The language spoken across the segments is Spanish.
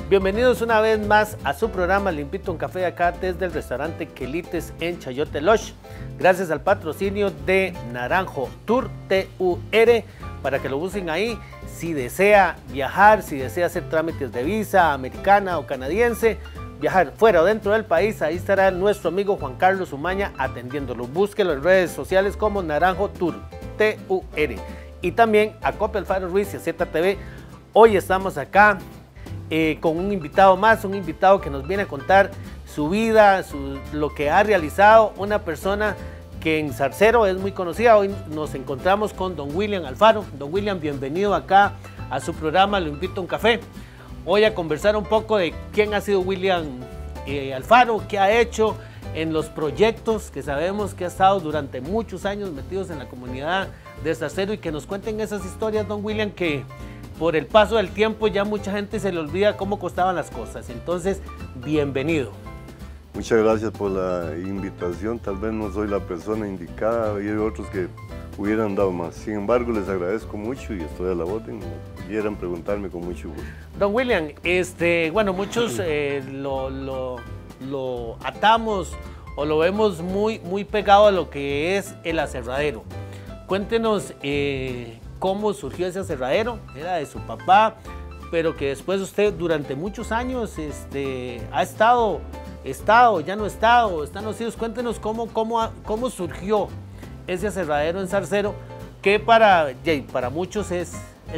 Bienvenidos una vez más a su programa Le Invito a un Café acá desde el restaurante Quelites en Chayote Lodge. Gracias al patrocinio de Naranjo Tour, TUR, para que lo busquen ahí. Si desea viajar, si desea hacer trámites de visa americana o canadiense, viajar fuera o dentro del país, ahí estará nuestro amigo Juan Carlos Umaña atendiéndolo. Búsquelo en redes sociales como Naranjo Tour, TUR. Y también a Coppel Alfaro Ruiz y a ZTV. Hoy estamos acá con un invitado más, un invitado que nos viene a contar su vida, lo que ha realizado, una persona que en Zarcero es muy conocida. Hoy nos encontramos con don William Alfaro. Don William, bienvenido acá a su programa Lo Invito a un Café. Hoy a conversar un poco de quién ha sido William Alfaro, qué ha hecho en los proyectos que sabemos que ha estado durante muchos años metidos en la comunidad de Zarcero, y que nos cuenten esas historias, don William, que por el paso del tiempo ya mucha gente se le olvida cómo costaban las cosas. Entonces, bienvenido. Muchas gracias por la invitación. Tal vez no soy la persona indicada y hay otros que hubieran dado más. Sin embargo, les agradezco mucho y estoy a la orden. Quieran preguntarme con mucho gusto. Don William, bueno, muchos lo atamos o lo vemos muy pegado a lo que es el aserradero. Cuéntenos cómo surgió ese aserradero. Era de su papá, pero que después usted durante muchos años ha estado, ya no están los hijos. Cuéntenos cómo surgió ese aserradero en Zarcero, que para muchos es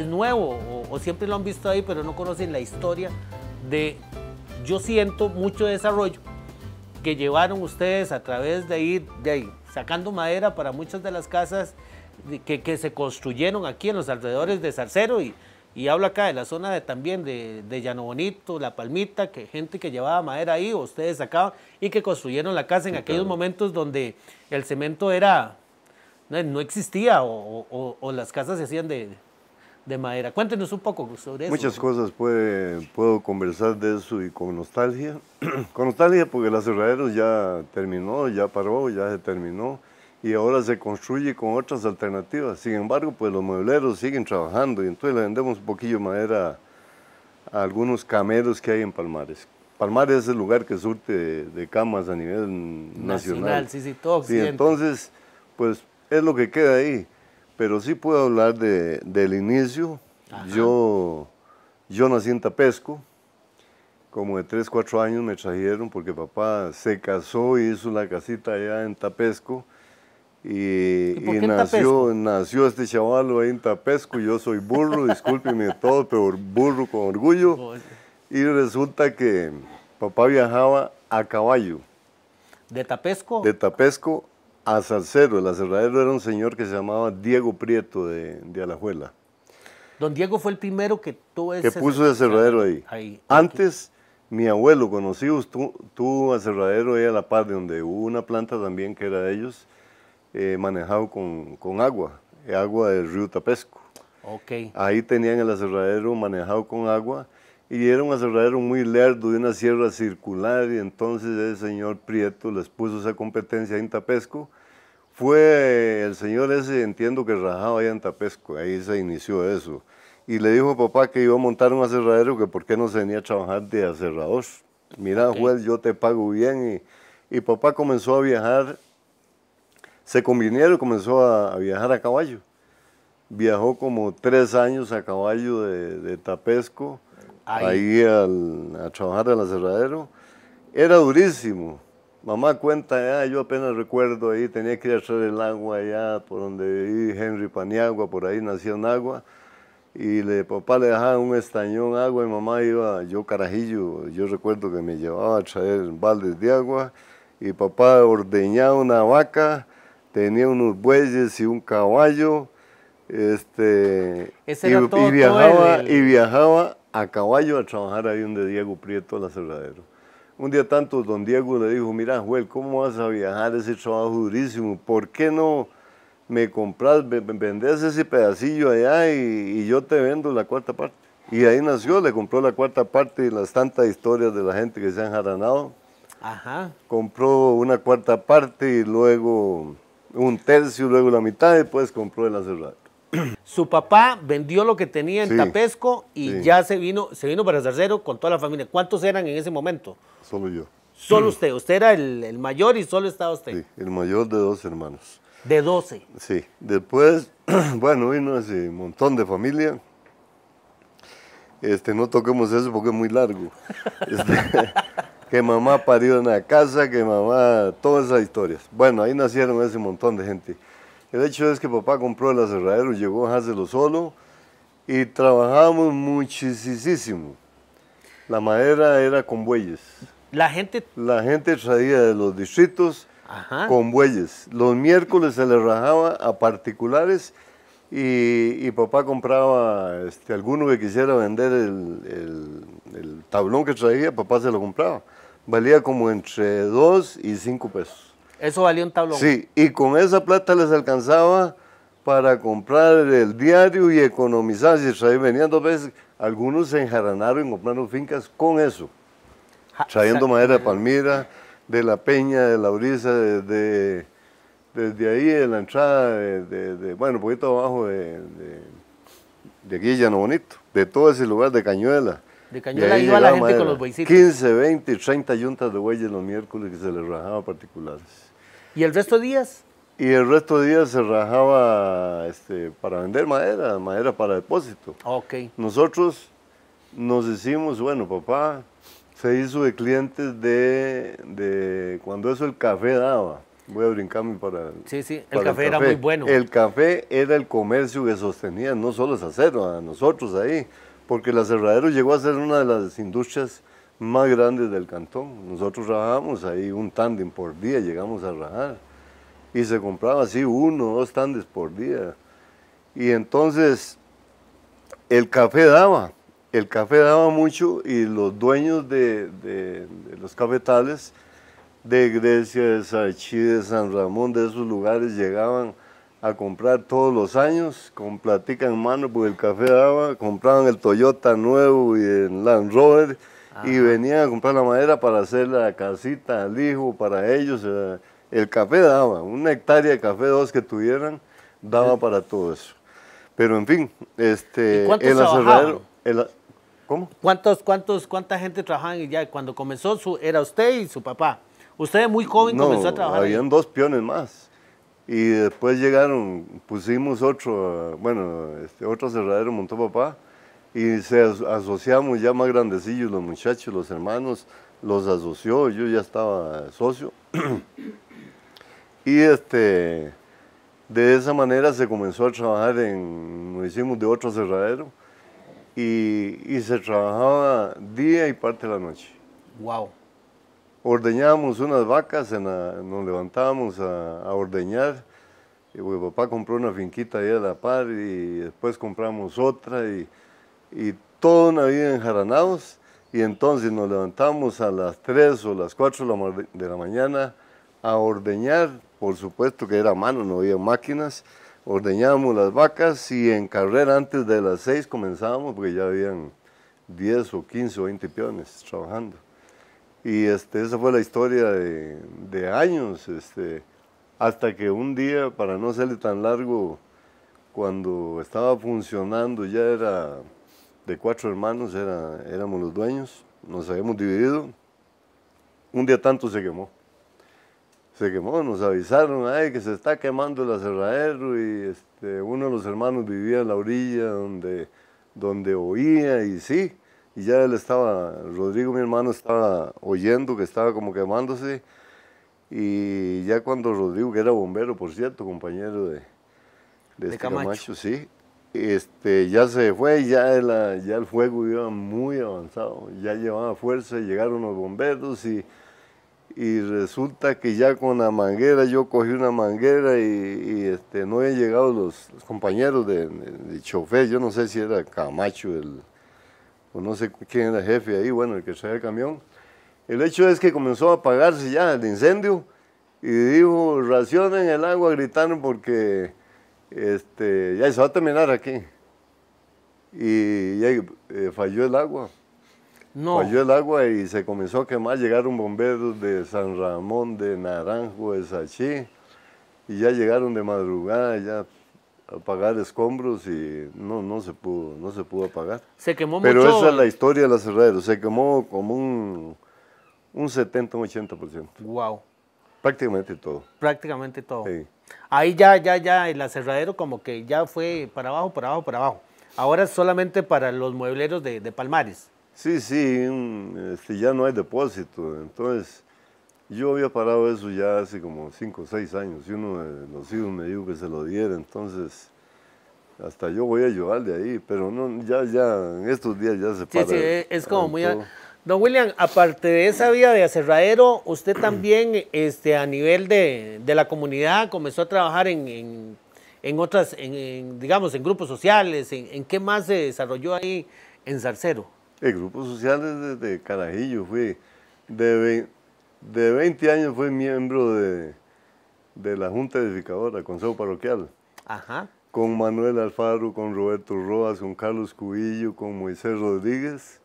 nuevo o siempre lo han visto ahí, pero no conocen la historia de, yo siento, mucho desarrollo que llevaron ustedes a través de ir sacando madera para muchas de las casas que se construyeron aquí en los alrededores de Zarcero, y hablo acá de la zona también de Llano Bonito, La Palmita, que gente que llevaba madera ahí, o ustedes sacaban, y que construyeron la casa en aquellos momentos donde el cemento no existía, o las casas se hacían de madera. Cuéntenos un poco sobre eso. Muchas cosas puedo conversar de eso, y con nostalgia. Con nostalgia porque el aserradero ya terminó, ya paró, ya se terminó, y ahora se construye con otras alternativas. Sin embargo, pues los muebleros siguen trabajando, y entonces le vendemos un poquillo de madera a algunos cameros que hay en Palmares. Palmares es el lugar que surte de camas a nivel nacional. Sí, todo occidente. Sí, entonces, pues es lo que queda ahí. Pero sí puedo hablar del inicio. Yo nací en Tapesco. Como de 3, 4 años me trajeron porque papá se casó y hizo la casita allá en Tapesco. Y nació este chavalo ahí en Tapesco. Yo soy burro, discúlpeme todo, pero burro con orgullo. Y resulta que papá viajaba a caballo. ¿De Tapesco? De Tapesco a Zarcero. El aserradero era un señor que se llamaba Diego Prieto de Alajuela. Don Diego fue el primero que tuvo ese... Que puso el aserradero ahí. Antes, mi abuelo conocido tuvo aserradero ahí a la par, de donde hubo una planta también que era de ellos, manejado con agua del río Tapesco. Okay. Ahí tenían el aserradero manejado con agua, y era un aserradero muy lerdo, de una sierra circular, y entonces el señor Prieto les puso esa competencia en Tapesco. Fue el señor ese, entiendo que rajaba allá en Tapesco, ahí se inició eso. Y le dijo a papá que iba a montar un aserradero, que por qué no se venía a trabajar de aserrador. Mira, juez, yo te pago bien. Y papá comenzó a viajar, se convinieron y comenzó a viajar a caballo. Viajó como 3 años a caballo de Tapesco, ahí a trabajar al aserradero. Era durísimo. Mamá cuenta, yo apenas recuerdo ahí, tenía que ir a traer el agua allá por donde vive Henry Paniagua, por ahí nació en agua. Y papá le dejaba un estañón agua, y mamá iba, yo carajillo, yo recuerdo que me llevaba a traer baldes de agua, y papá ordeñaba una vaca, tenía unos bueyes y un caballo, y viajaba a caballo a trabajar ahí donde Diego Prieto, al aserradero. Un día tanto, don Diego le dijo, mira, Joel, ¿cómo vas a viajar ese trabajo durísimo? ¿Por qué no me compras, vendés ese pedacillo allá y yo te vendo la 4ª parte? Y ahí nació, le compró la 4ª parte y las tantas historias de la gente que se han jaranado. Compró una 4ª parte y luego 1/3, luego la mitad, y después compró el aserradero. Su papá vendió lo que tenía en Sí, Tapesco y sí. ya se vino para Zarcero con toda la familia. ¿Cuántos eran en ese momento? Solo yo. Solo usted. Usted era el mayor y solo estaba usted. Sí, el mayor de 2 hermanos. De 12. Sí, después, bueno, vino ese montón de familia. No toquemos eso porque es muy largo. Que mamá parió en la casa, que mamá, todas esas historias. Bueno, ahí nacieron ese montón de gente. El hecho es que papá compró el aserradero, llegó a dejárselo solo y trabajábamos muchísimo. La madera era con bueyes. La gente... La gente traía de los distritos Ajá. con bueyes. Los miércoles se les rajaba a particulares y papá compraba, alguno que quisiera vender el tablón que traía, papá se lo compraba. Valía como entre 2 y 5 pesos. Eso valía un tablón. Sí, y con esa plata les alcanzaba para comprar el diario y economizar. Si venían 2 veces, algunos se enjaranaron y compraron fincas con eso. Trayendo madera de Palmira, de La Peña, de La Brisa, desde ahí de la entrada, bueno, un poquito abajo de aquí de Llano Bonito, de todo ese lugar de Cañuela. De Cañuela iba la gente madera. con los bueycitos. 15, 20, 30 yuntas de bueyes los miércoles que se les rajaba a particulares. ¿Y el resto de días? Y el resto de días se rajaba para vender madera para depósito. Ok. Nosotros nos hicimos, bueno, papá se hizo de clientes de cuando eso el café daba. Voy a brincarme para... Sí, sí, el café era muy bueno. El café era el comercio que sostenía no solo el acero, a nosotros ahí, porque el aserradero llegó a ser una de las industrias más grandes del cantón. Nosotros rajábamos ahí un tándem por día, llegamos a rajar. Y se compraba así 1 o 2 tandes por día. Y entonces el café daba mucho y los dueños de los cafetales de Grecia, de Sarchí, de San Ramón, de esos lugares llegaban a comprar todos los años con platica en mano porque el café daba, compraban el Toyota nuevo y el Land Rover. Ajá. Y venían a comprar la madera para hacer la casita al hijo, para ellos. El café daba, 1 hectárea de café, 2 que tuvieran, daba para todo eso. Pero en fin, ¿Y cuántos trabajaban? ¿Cómo? ¿Cuánta gente trabajaba ya? Cuando comenzó, era usted y su papá. Usted muy joven comenzó a trabajar. Habían ahí 2 peones más. Y después llegaron, pusimos otro aserradero montó papá. Y asociamos ya más grandecillos, los muchachos, los hermanos, los asoció, yo ya estaba socio. Y de esa manera se comenzó a trabajar nos hicimos de otro aserradero y se trabajaba día y parte de la noche. Wow. Ordeñábamos unas vacas, nos levantábamos a ordeñar. Y mi papá compró una finquita ahí a la par y después compramos otra y toda una vida enjaranados. Y entonces nos levantamos a las 3 o las 4 de la mañana a ordeñar, por supuesto que era a mano, no había máquinas. Ordeñábamos las vacas y en carrera antes de las 6 comenzábamos porque ya habían 10 o 15 o 20 peones trabajando. Y esa fue la historia de años, hasta que un día, para no serle tan largo, cuando estaba funcionando, ya era de 4 hermanos, éramos los dueños, nos habíamos dividido, un día tanto se quemó. Se quemó, nos avisaron, ay, que se está quemando el aserradero y uno de los hermanos vivía en la orilla donde oía y sí, y ya Rodrigo, mi hermano, estaba oyendo que estaba como quemándose y ya cuando Rodrigo, que era bombero, por cierto, compañero de Camacho, sí, ya se fue, ya el fuego iba muy avanzado, ya llevaba fuerza, llegaron los bomberos y resulta que ya con la manguera, yo cogí una manguera y no habían llegado los compañeros de chofer, yo no sé si era Camacho, o no sé quién era el jefe ahí, bueno, el que traía el camión. El hecho es que comenzó a apagarse ya el incendio y dijo, racionen el agua, gritaron porque ya se va a terminar aquí. Y ya falló el agua. No. Falló el agua y se comenzó a quemar, llegaron bomberos de San Ramón, de Naranjo, de Sachí, y ya llegaron de madrugada, ya apagar escombros y no se pudo apagar. Se quemó Pero mucho. esa es la historia del aserradero, se quemó como un 70, un 80%. Wow, Prácticamente todo. prácticamente todo. Sí. Ahí ya el aserradero como que ya fue para abajo, para abajo, para abajo. Ahora es solamente para los muebleros de Palmares. Sí, ya no hay depósito. Entonces, yo había parado eso ya hace como 5 o 6 años. Y uno de los hijos me dijo que se lo diera. Entonces, hasta yo voy a ayudar de ahí. Pero no, ya en estos días ya se para. Sí, es como muy... todo. Don William, aparte de esa vida de aserradero, usted también a nivel de la comunidad comenzó a trabajar en otras, digamos, en grupos sociales. ¿En qué más se desarrolló ahí en Zarcero? En grupos sociales desde Carajillo fui. De 20 años fui miembro de la Junta Edificadora, Consejo Parroquial. Ajá. Con Manuel Alfaro, con Roberto Rojas, con Carlos Cubillo, con Moisés Rodríguez.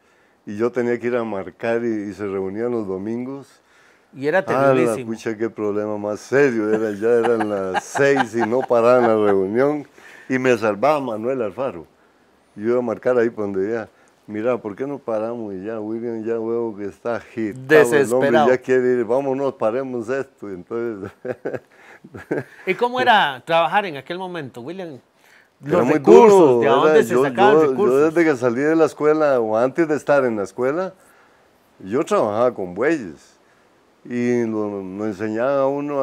Y yo tenía que ir a marcar y se reunían los domingos. Y era terriblísimo. Pucha, qué problema más serio. Ya eran las 6 y no paraban la reunión. Y me salvaba Manuel Alfaro. Yo iba a marcar ahí por donde ya. Mira, ¿por qué no paramos? Y ya, William, ya veo que está agitado. Desesperado. El hombre ya quiere ir, vámonos, paremos esto. Y entonces... ¿Y cómo era trabajar en aquel momento, William? Era Los muy recursos, duro. ¿de dónde se sacaban recursos? Yo desde que salí de la escuela, o antes de estar en la escuela, yo trabajaba con bueyes. Y nos enseñaban a uno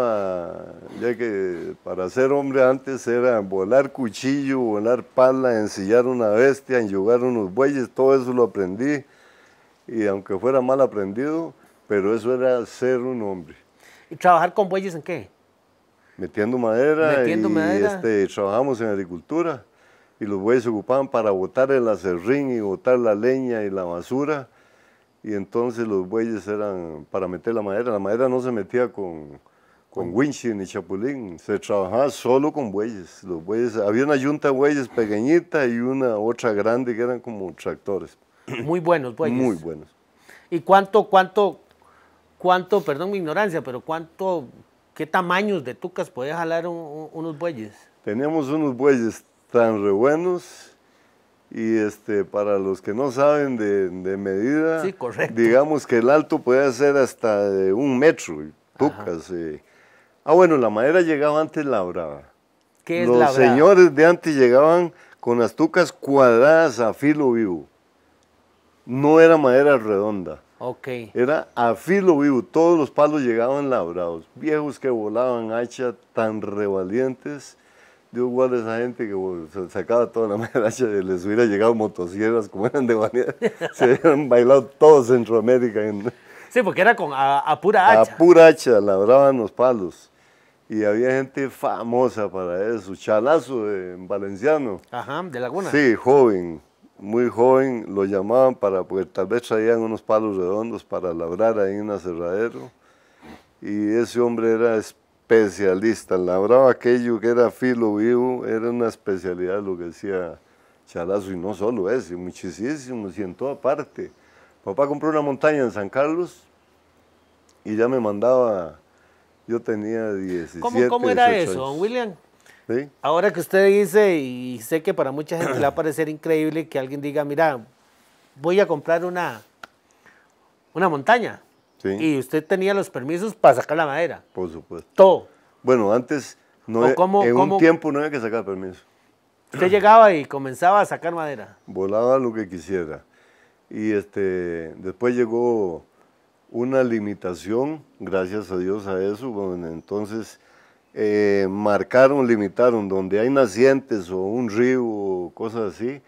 ya que para ser hombre antes era volar cuchillo, volar pala, ensillar una bestia, enyugar unos bueyes, todo eso lo aprendí. Y aunque fuera mal aprendido, pero eso era ser un hombre. ¿Y trabajar con bueyes en qué? Metiendo madera. Metiendo madera. Trabajamos en agricultura y los bueyes se ocupaban para botar el aserrín y botar la leña y la basura. Y entonces los bueyes eran para meter la madera. La madera no se metía con winchi ni chapulín, se trabajaba solo con bueyes. Los bueyes. Había una yunta de bueyes pequeñita y una otra grande que eran como tractores. Muy buenos bueyes. Muy buenos. ¿Y cuánto, perdón mi ignorancia, pero qué tamaños de tucas podía jalar unos bueyes? Teníamos unos bueyes tan re buenos. Y para los que no saben de medida, sí, correcto. Digamos que el alto puede ser hasta de 1 metro, tucas. Bueno, la madera llegaba antes labrada. ¿Qué es los labrada? Señores de antes llegaban con las tucas cuadradas a filo vivo. No era madera redonda. Ok. Era a filo vivo, todos los palos llegaban labrados. Viejos que volaban hacha, tan revalientes. Dios guarde a esa gente que sacaba toda la madera hacha y les hubiera llegado motosierras como eran de vanidad. Se habían bailado todo Centroamérica. Sí, porque era a pura hacha. A pura hacha, labraban los palos. Y había gente famosa para eso. Chalazo en valenciano. Ajá, de Laguna. Sí, joven, muy joven. Lo llamaban porque tal vez traían unos palos redondos para labrar ahí en un aserradero. Y ese hombre era especialista, labraba aquello que era filo vivo, era una especialidad lo que decía Chalazo, y no solo ese, muchísimos, y en toda parte. Papá compró una montaña en San Carlos y ya me mandaba, yo tenía 17, ¿Cómo era 18 eso, años. don William? ¿Sí? Ahora que usted dice, y sé que para mucha gente le va a parecer increíble que alguien diga, mira, voy a comprar una montaña. Sí. Y usted tenía los permisos para sacar la madera. Por supuesto. Todo. Bueno, antes, un tiempo no había que sacar permiso. Usted llegaba y comenzaba a sacar madera. Volaba lo que quisiera. Y después llegó una limitación, gracias a Dios a eso. Bueno, entonces limitaron, donde hay nacientes o un río o cosas así,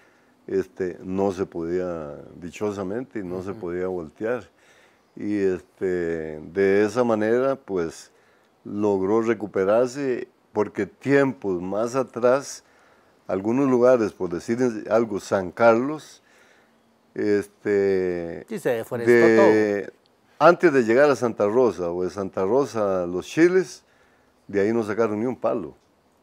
no se podía, dichosamente, no se podía voltear. Y de esa manera, pues, logró recuperarse, porque tiempos más atrás, algunos lugares, por decir algo, San Carlos, Sí, se deforestó todo. Antes de llegar a Santa Rosa, o de Santa Rosa a Los Chiles, de ahí no sacaron ni un palo.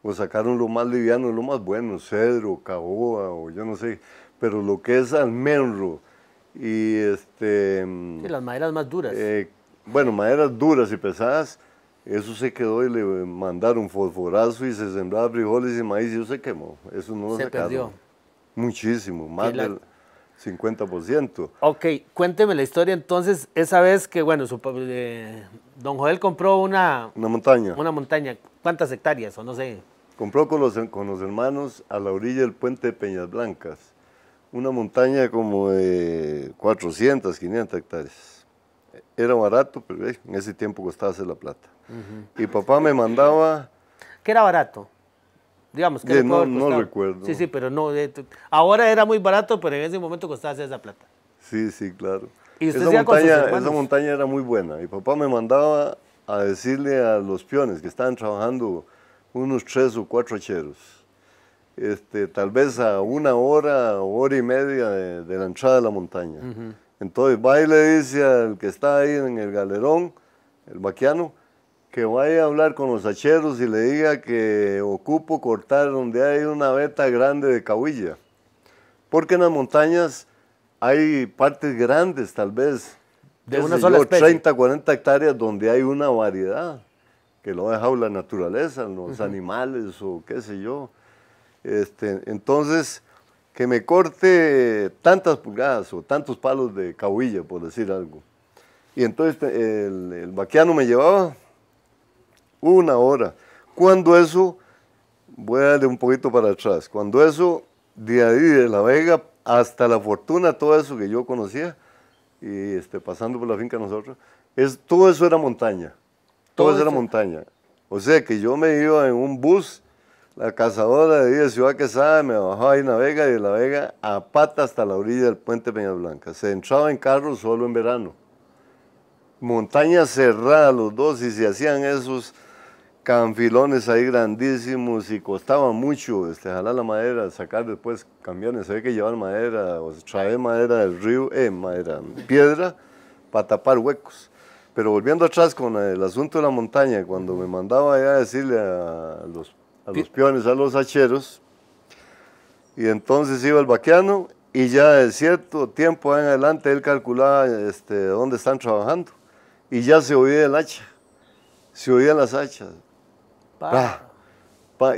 O sacaron lo más liviano, lo más bueno, cedro, caoba, o yo no sé, pero lo que es almenro, y Sí, las maderas más duras. bueno, maderas duras y pesadas, Eso se quedó y le mandaron fosforazo y se sembraba frijoles y maíz y eso se quemó. Eso no lo sacaron. Perdió. Muchísimo, más del 50%. Ok, cuénteme la historia entonces, esa vez que, bueno, don Joel compró una montaña. Una montaña, ¿cuántas hectáreas o no sé? Compró con los hermanos a la orilla del puente de Peñas Blancas, una montaña como de 400, 500 hectáreas. Era barato, pero en ese tiempo costaba hacer la plata. Y papá me mandaba... ¿Qué era barato? Digamos, que no recuerdo. Sí, pero no. Ahora era muy barato, pero en ese momento costaba hacer esa plata. Sí, claro. ¿Y usted esa montaña era muy buena. Mi papá me mandaba a decirle a los peones que estaban trabajando unos 3 o 4 hacheros, tal vez a 1 hora o hora y media de la entrada de la montaña. Entonces va y le dice al que está ahí en el galerón, el vaquiano, que vaya a hablar con los hacheros y le diga que ocupo cortar donde hay una veta grande de cahuilla. Porque en las montañas hay partes grandes, tal vez, de una sola especie. 30, 40 hectáreas donde hay una variedad, que lo ha dejado la naturaleza, los animales o qué sé yo. Entonces, que me corte tantas pulgadas o tantos palos de cahuilla, por decir algo. Y entonces el vaquiano me llevaba 1 hora. Cuando eso, voy a darle un poquito para atrás, cuando eso, de ahí de La Vega hasta La Fortuna, todo eso que yo conocía, y pasando por la finca nosotros, todo eso era montaña. Todo eso era montaña. O sea que yo me iba en un bus, la cazadora de Ciudad Quesada, me bajaba ahí en La Vega y de La Vega a pata hasta la orilla del puente Peñas Blancas. Se entraba en carro solo en verano. Montaña cerrada los dos y se hacían esos canfilones ahí grandísimos y costaba mucho jalar la madera, sacar después camiones, había que llevar madera o traer madera del río, piedra para tapar huecos. Pero volviendo atrás con el asunto de la montaña, cuando me mandaba allá a decirle a los peones, a los hacheros, y entonces iba el vaquiano y ya de cierto tiempo en adelante él calculaba dónde están trabajando y ya se oía el hacha, se oían las hachas.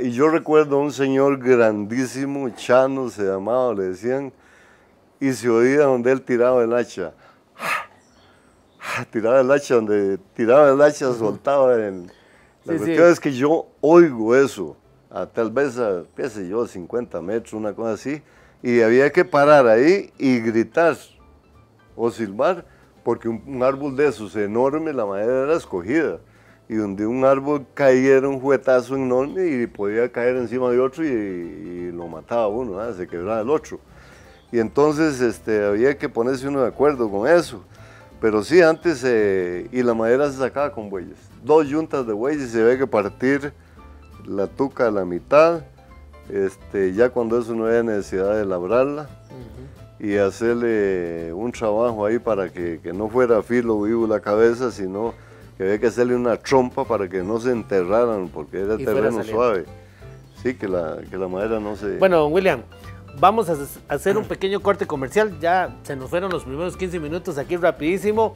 Y yo recuerdo a un señor grandísimo, Chano se llamaba, le decían, y se oía donde él tiraba el hacha. Tiraba el hacha, donde tiraba el hacha, soltaba. La cuestión es que yo oigo eso, tal vez a, qué sé yo, 50 metros, una cosa así, y había que parar ahí y gritar o silbar, porque un árbol de esos enorme, la madera era escogida. Y donde un árbol cayera un juguetazo enorme y podía caer encima de otro y lo mataba uno, se quebraba el otro. Y entonces había que ponerse uno de acuerdo con eso. Pero sí, antes, y la madera se sacaba con bueyes. 2 yuntas de bueyes y se había que partir la tuca a la mitad, ya cuando eso no había necesidad de labrarla, y hacerle un trabajo ahí para que no fuera filo vivo la cabeza, sino que había que hacerle una trompa para que no se enterraran, porque era terreno suave. Sí, que la madera no se... Bueno, don William, vamos a hacer un pequeño corte comercial. Ya se nos fueron los primeros 15 minutos aquí rapidísimo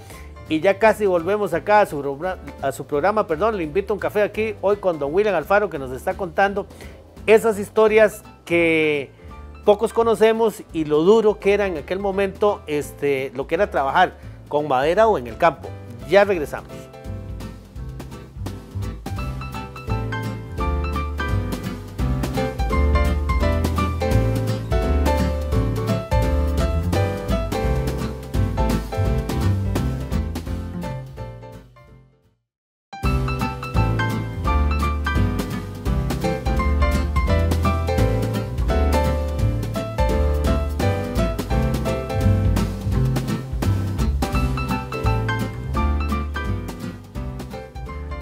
y ya casi volvemos acá a su programa, Le invito a un café aquí hoy con don William Alfaro, que nos está contando esas historias que pocos conocemos y lo duro que era en aquel momento lo que era trabajar con madera o en el campo. Ya regresamos.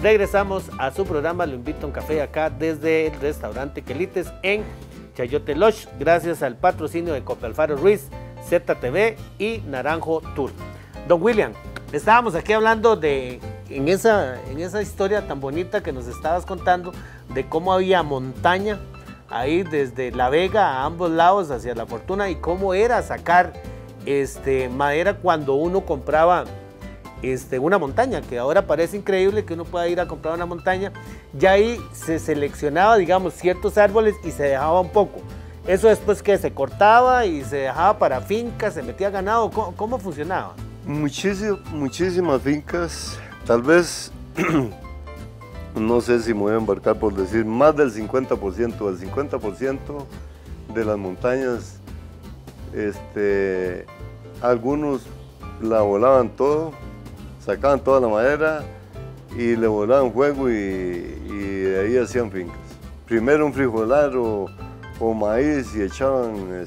Regresamos a su programa, lo invito a un café acá desde el restaurante Quelites en Chayote Lodge, gracias al patrocinio de Copa Alfaro Ruiz, ZTV y Naranjo Tour. Don William, estábamos aquí hablando en esa historia tan bonita que nos estabas contando, de cómo había montaña ahí desde La Vega a ambos lados hacia La Fortuna y cómo era sacar madera cuando uno compraba una montaña, que ahora parece increíble que uno pueda ir a comprar una montaña. Ya ahí se seleccionaba, digamos, ciertos árboles y se dejaba un poco. Eso después que se cortaba y se dejaba para fincas, se metía ganado. ¿Cómo funcionaba? Muchísimas fincas, tal vez, no sé si me voy a embarcar por decir, más del 50%, el 50% de las montañas, algunos la volaban todo, sacaban toda la madera y le volaban fuego y de ahí hacían fincas. Primero un frijolar o maíz y echaban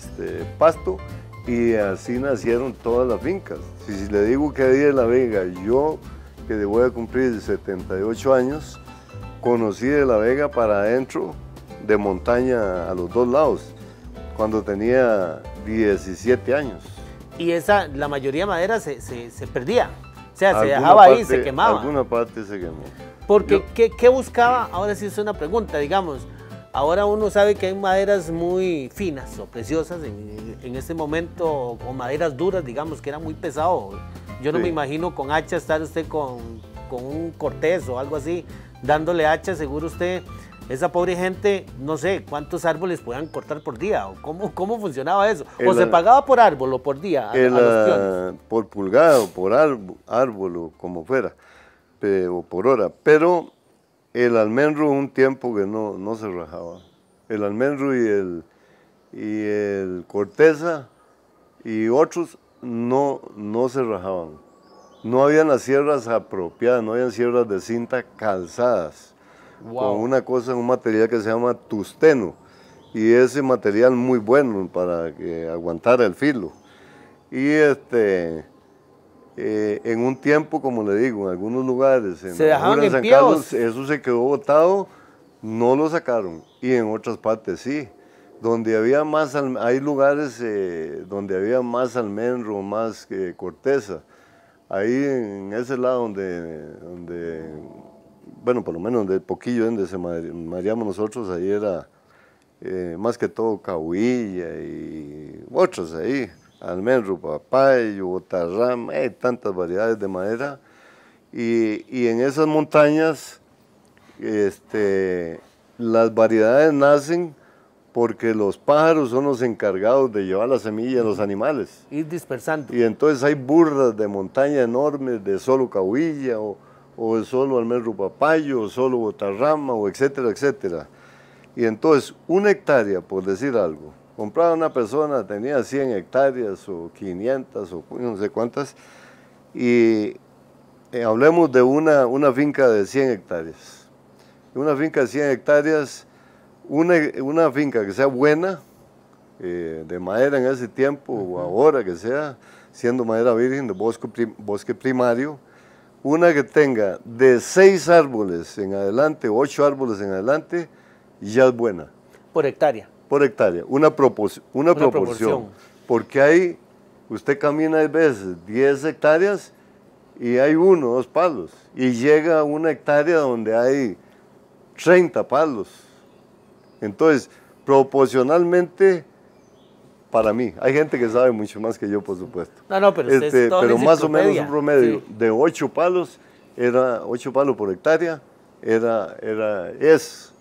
pasto y así nacieron todas las fincas. Si le digo que ahí de La Vega, yo que voy a cumplir 78 años, conocí de La Vega para adentro de montaña a los dos lados, cuando tenía 17 años. Y la mayoría de madera se perdía, o sea, se dejaba ahí, se quemaba. Alguna parte se quemó. Porque, ¿qué buscaba? Ahora sí es una pregunta, digamos. Ahora uno sabe que hay maderas muy finas o preciosas en este momento, o maderas duras, digamos, que era muy pesado. Yo no me imagino con hacha estar usted con un cortés o algo así, dándole hacha, seguro usted, esa pobre gente, no sé cuántos árboles podían cortar por día, o cómo funcionaba eso. O se pagaba por árbol o por día a los peones. Por pulgada o por árbol o como fuera, o por hora, pero el almendro un tiempo que no se rajaba. El almendro y el corteza y otros no se rajaban. No habían las sierras apropiadas, no habían sierras de cinta calzadas. Wow. Con una cosa, un material que se llama tusteno. Y ese material muy bueno para que aguantara el filo. Y en un tiempo, como le digo, en algunos lugares, en San Carlos, eso se quedó botado, no lo sacaron. Y en otras partes sí. Donde había más, hay lugares donde había más almendro, más corteza. Ahí en ese lado donde bueno, por lo menos donde el poquillo donde se mareamos nosotros, ahí era más que todo cahuilla y otros ahí. Almendro, papayo, botarrama, hay tantas variedades de madera. Y en esas montañas las variedades nacen porque los pájaros son los encargados de llevar la semilla a los animales. Ir dispersando. Y entonces hay burras de montaña enormes de solo cahuilla o de solo almendro papayo, o solo botarrama, o etcétera, etcétera. Y entonces 1 hectárea, por decir algo, compraba una persona, tenía 100 hectáreas o 500 o no sé cuántas, y hablemos de una finca de 100 hectáreas. Una finca de 100 hectáreas, una finca que sea buena, de madera en ese tiempo o ahora que sea, siendo madera virgen de bosque primario, una que tenga de 6 árboles en adelante, 8 árboles en adelante, ya es buena. Por hectárea. Por hectárea, una proporción. Porque hay, usted camina a veces 10 hectáreas y hay 1 o 2 palos. Y llega a 1 hectárea donde hay 30 palos. Entonces, proporcionalmente, para mí, hay gente que sabe mucho más que yo, por supuesto. No, pero pero más o menos un promedio de 8 palos, era 8 palos por hectárea, es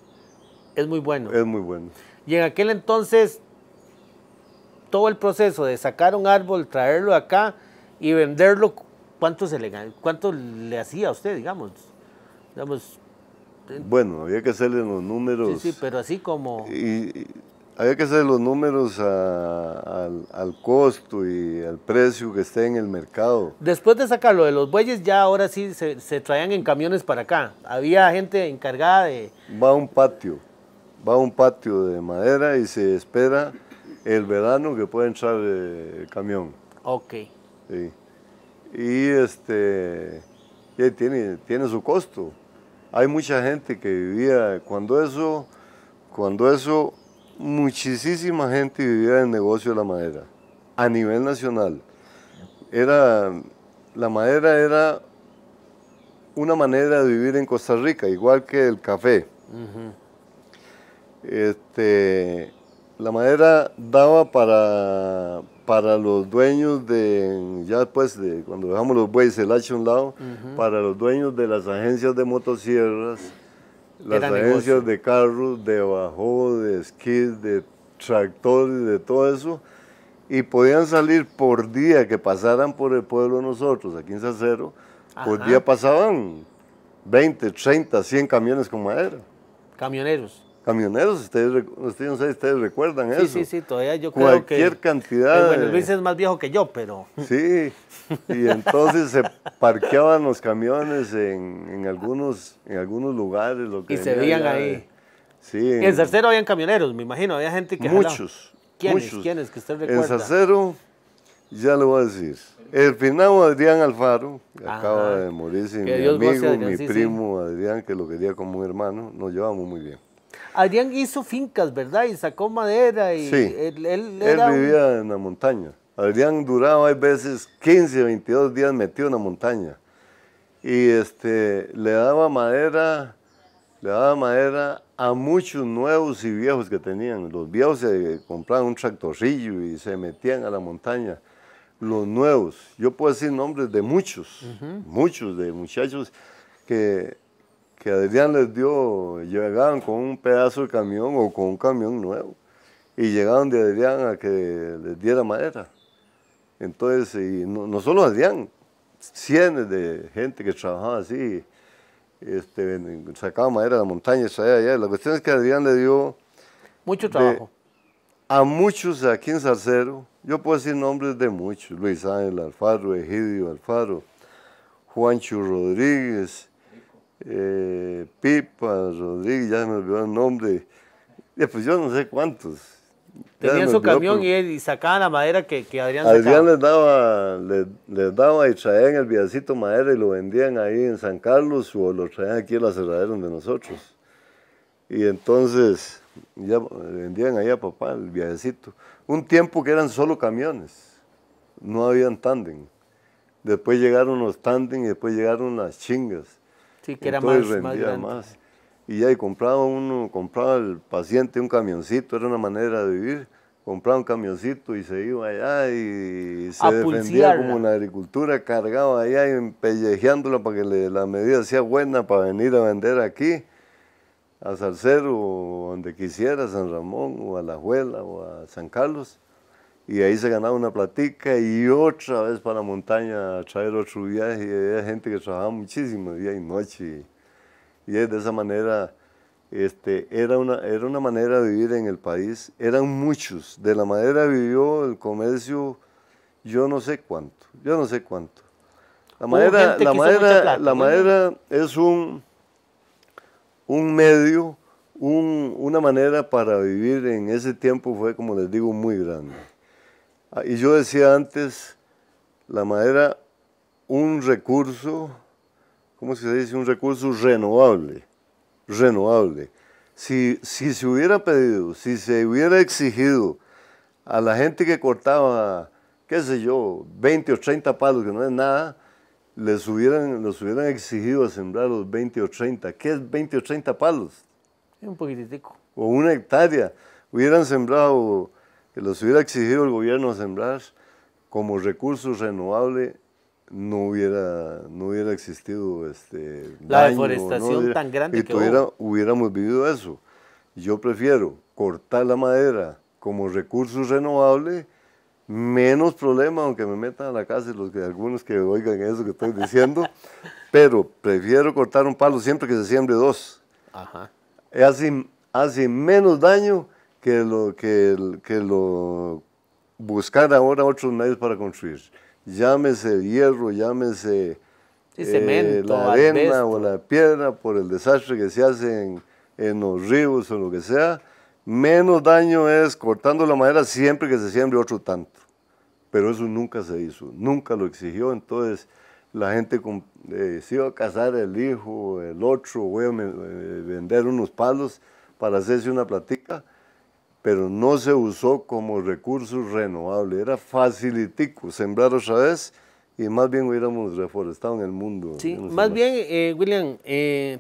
muy bueno. Es muy bueno. Y en aquel entonces, todo el proceso de sacar un árbol, traerlo acá y venderlo, ¿cuánto le hacía a usted, digamos? Bueno, había que hacerle los números. Sí, pero así como... Había que hacer los números al costo y al precio que esté en el mercado. Después de sacarlo de los bueyes, ya ahora sí se traían en camiones para acá. Había gente encargada de... Va a un patio de madera y se espera el verano que pueda entrar el camión. Ok. Sí. Y tiene su costo. Hay mucha gente que vivía, cuando eso, muchísima gente vivía del negocio de la madera, a nivel nacional. La madera era una manera de vivir en Costa Rica, igual que el café. La madera daba para los dueños de, ya después de cuando dejamos los bueyes, el hacha a un lado, para los dueños de las agencias de motosierras, las agencias de carros, de bajo, de esquís, de tractores, de todo eso, y podían salir por día que pasaran por el pueblo de nosotros, aquí en Salcero, por día pasaban 20, 30, 100 camiones con madera. Camioneros. Camioneros, ustedes no sé si ustedes recuerdan eso. Sí, todavía yo creo que... Cualquier cantidad. Bueno, Luis es más viejo que yo, pero... Sí, y entonces se parqueaban los camiones en algunos lugares. Lo que y se veían ahí. Sí. En Salcero habían camioneros, me imagino, había gente que muchos, jalaba. muchos. ¿Quiénes que usted recuerda? En Salcero, ya le voy a decir, el finado Adrián Alfaro, que acaba de morirse, mi amigo, mi primo Adrián, que lo quería como un hermano, nos llevamos muy bien. Adrián hizo fincas, ¿verdad? Y sacó madera. Y sí, él vivía en la montaña. Adrián duraba a veces 15, 22 días metido en la montaña. Y le daba madera a muchos nuevos y viejos que tenían. Los viejos se compraban un tractorrillo y se metían a la montaña. Los nuevos, yo puedo decir nombres de muchos, muchos de muchachos que Adrián les dio, llegaban con un pedazo de camión o con un camión nuevo y llegaban de Adrián a que les diera madera. Entonces, y no solo Adrián, cientos de gente que trabajaba así, sacaba madera de la montaña y traía allá. La cuestión es que Adrián le dio mucho trabajo a muchos aquí en Salcero. Yo puedo decir nombres de muchos: Luis Ángel Alfaro, Egidio Alfaro, Juancho Rodríguez, Pipa Rodríguez, ya me olvidó el nombre, pues yo no sé cuántos. Tenían su camión y sacaban la madera que Adrián sacaba. les daba y traían el viacito madera y lo vendían ahí en San Carlos o lo traían aquí a la aserradera de nosotros. Y entonces ya vendían ahí a papá el viacito. Un tiempo que eran solo camiones, no habían tándem. Después llegaron los tándem y después llegaron las chingas. Sí, que era más grande. Más. Y ya compraba el paciente un camioncito, era una manera de vivir. Compraba un camioncito y se iba allá y se defendía como en la agricultura, cargaba allá y pellejeándola para que la medida sea buena para venir a vender aquí, a Salcero o donde quisiera, a San Ramón o a La Juela o a San Carlos. Y ahí se ganaba una platica y otra vez para la montaña a traer otro viaje. Y había gente que trabajaba muchísimo día y noche. Y de esa manera, era una manera de vivir en el país. Eran muchos. De la madera vivió el comercio, yo no sé cuánto. La madera es un medio, una manera para vivir en ese tiempo fue, como les digo, muy grande. Y yo decía antes, la madera, un recurso, ¿cómo se dice? Un recurso renovable. Si se hubiera pedido, si se hubiera exigido a la gente que cortaba, qué sé yo, 20 o 30 palos, que no es nada, los hubieran exigido a sembrar los 20 o 30. ¿Qué es 20 o 30 palos? Un poquitico. O una hectárea. Hubieran sembrado, que los hubiera exigido el gobierno a sembrar como recurso renovable, no hubiera existido la deforestación tan grande que hubiéramos vivido eso. Yo prefiero cortar la madera como recurso renovable, menos problema, aunque me metan a la cárcel algunos que oigan eso que estoy diciendo, pero prefiero cortar un palo siempre que se siembre dos. Ajá. Hace menos daño que lo buscar ahora otros medios para construir. Llámese hierro, llámese cemento, la arena asbesto, o la piedra, por el desastre que se hace en los ríos o lo que sea. Menos daño es cortando la madera siempre que se siembre otro tanto. Pero eso nunca se hizo, nunca lo exigió. Entonces la gente se iba a casar el hijo, el otro, voy a vender unos palos para hacerse una platica, pero no se usó como recurso renovable. Era facilitico sembrar otra vez y más bien hubiéramos reforestado en el mundo. Sí, no sé más bien, William,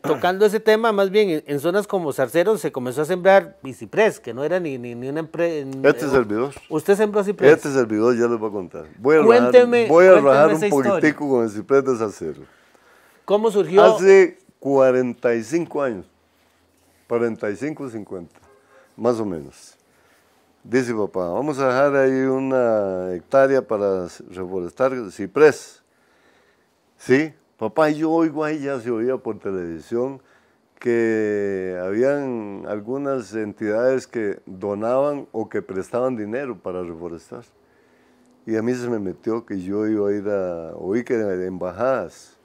tocando ese tema, más bien en zonas como Zarceros se comenzó a sembrar ciprés, que no era ni una empresa. Este servidor. ¿Usted sembró ciprés? Este servidor ya les voy a contar. Cuénteme voy a rajar un esa historia. poquitico con el ciprés de Zarcero. ¿Cómo surgió? Hace 45 años, 45, 50, más o menos. Dice papá, vamos a dejar ahí 1 hectárea para reforestar ciprés. Sí, papá, yo oigo ahí, ya se oía por televisión, que habían algunas entidades que donaban o que prestaban dinero para reforestar. Y a mí se me metió que yo iba a ir oí que de embajadas.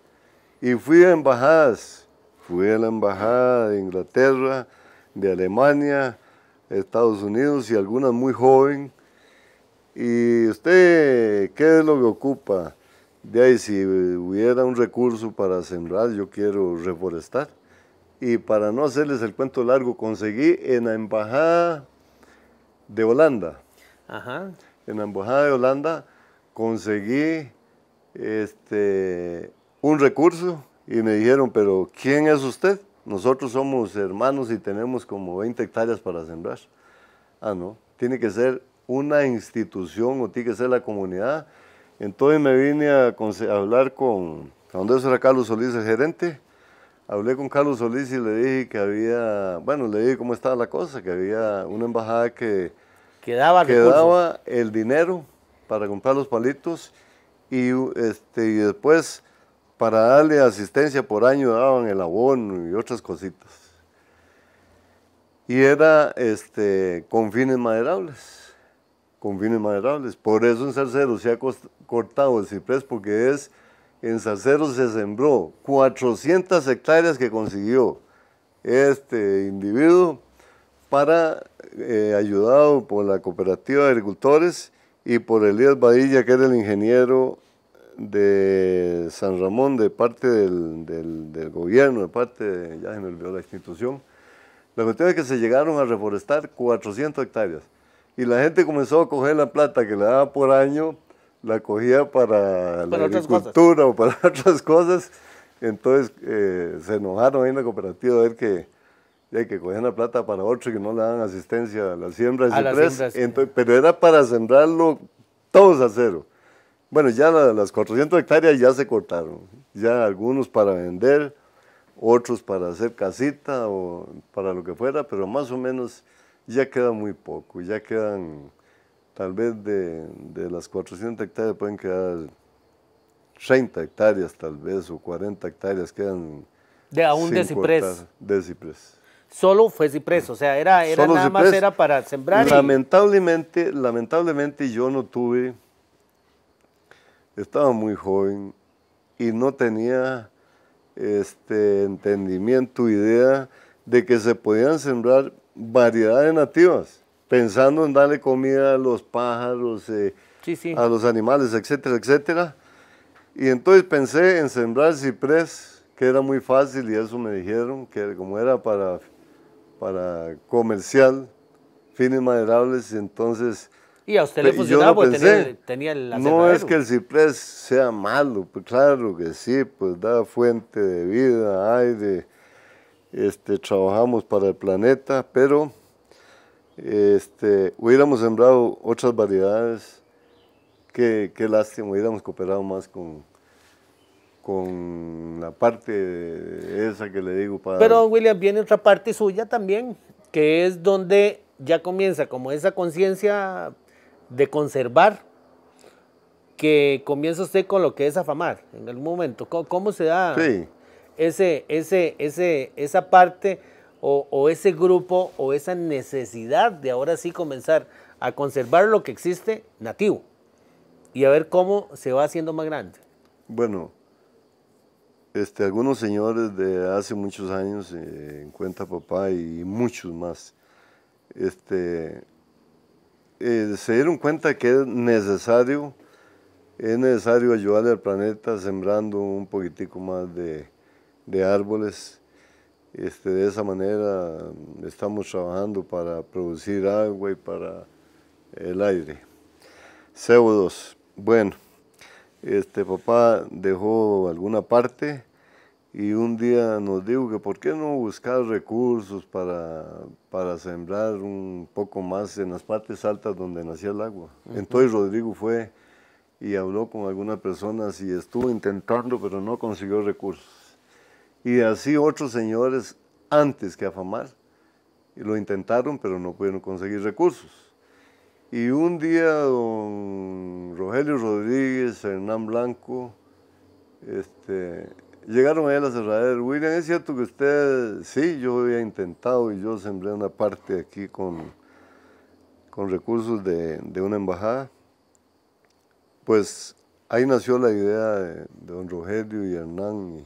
Y fui a embajadas, fui a la embajada de Inglaterra, de Alemania, Estados Unidos y algunas muy joven. ¿Y usted qué es lo que ocupa? De ahí, si hubiera un recurso para sembrar, yo quiero reforestar. Y para no hacerles el cuento largo, conseguí en la embajada de Holanda. Ajá. En la embajada de Holanda conseguí un recurso y me dijeron, pero ¿quién es usted? Nosotros somos hermanos y tenemos como 20 hectáreas para sembrar. Ah, no, tiene que ser una institución o tiene que ser la comunidad. Entonces me vine a hablar con, donde era Carlos Solís, el gerente. Hablé con Carlos Solís y le dije que había, bueno, le dije cómo estaba la cosa, que había una embajada que daba el dinero para comprar los palitos y después para darle asistencia por año daban el abono y otras cositas. Y era con fines maderables, Por eso en Zarcero se ha cortado el ciprés, porque en Zarcero se sembró 400 hectáreas que consiguió este individuo ayudado por la Cooperativa de Agricultores y por Elías Badilla, que era el ingeniero de San Ramón, de parte del gobierno, ya se me olvidó la institución. La cuestión es que se llegaron a reforestar 400 hectáreas y la gente comenzó a coger la plata que le daba por año, la cogía para la agricultura o para otras cosas. Entonces se enojaron ahí en la cooperativa a ver que cogían la plata para otro y que no le daban asistencia a la siembra de ciprés. Pero era para sembrarlo todos a cero. Bueno, ya las 400 hectáreas ya se cortaron, ya algunos para vender, otros para hacer casita o para lo que fuera, pero más o menos ya queda muy poco, ya quedan, tal vez de las 400 hectáreas pueden quedar 30 hectáreas tal vez, o 40 hectáreas quedan de ciprés. De ciprés. Solo fue ciprés, o sea, era nada más era para sembrar. Lamentablemente yo no tuve, estaba muy joven y no tenía entendimiento, idea de que se podían sembrar variedades nativas, pensando en darle comida a los pájaros, a los animales, etcétera, etcétera. Y entonces pensé en sembrar ciprés, que era muy fácil, y eso me dijeron, que como era para comercial, fines maderables, entonces... Y a usted le funcionaba porque tenía el aserradero. No es que el ciprés sea malo, pues claro que sí, pues da fuente de vida, aire, trabajamos para el planeta, pero hubiéramos sembrado otras variedades, qué lástima, hubiéramos cooperado más con la parte esa que le digo. Pero William, viene otra parte suya también, que es donde ya comienza como esa conciencia de conservar, que comienza usted con lo que es afamar en algún momento. ¿Cómo se da esa parte o ese grupo o esa necesidad de ahora sí comenzar a conservar lo que existe nativo y a ver cómo se va haciendo más grande? Bueno, algunos señores de hace muchos años, en Cuenta Papá y muchos más, se dieron cuenta que es necesario ayudarle al planeta sembrando un poquitico más de árboles. De esa manera estamos trabajando para producir agua y para el aire. CO2. Bueno, papá dejó alguna parte y un día nos dijo que por qué no buscar recursos para sembrar un poco más en las partes altas donde nacía el agua. Entonces Rodrigo fue y habló con algunas personas y estuvo intentando, pero no consiguió recursos. Y así otros señores antes que Afamar lo intentaron, pero no pudieron conseguir recursos. Y un día don Rogelio Rodríguez, Hernán Blanco, llegaron a él a Aserradero. William, ¿es cierto que usted? Sí, yo había intentado y yo sembré una parte aquí con recursos de una embajada. Pues ahí nació la idea de don Rogelio y Hernán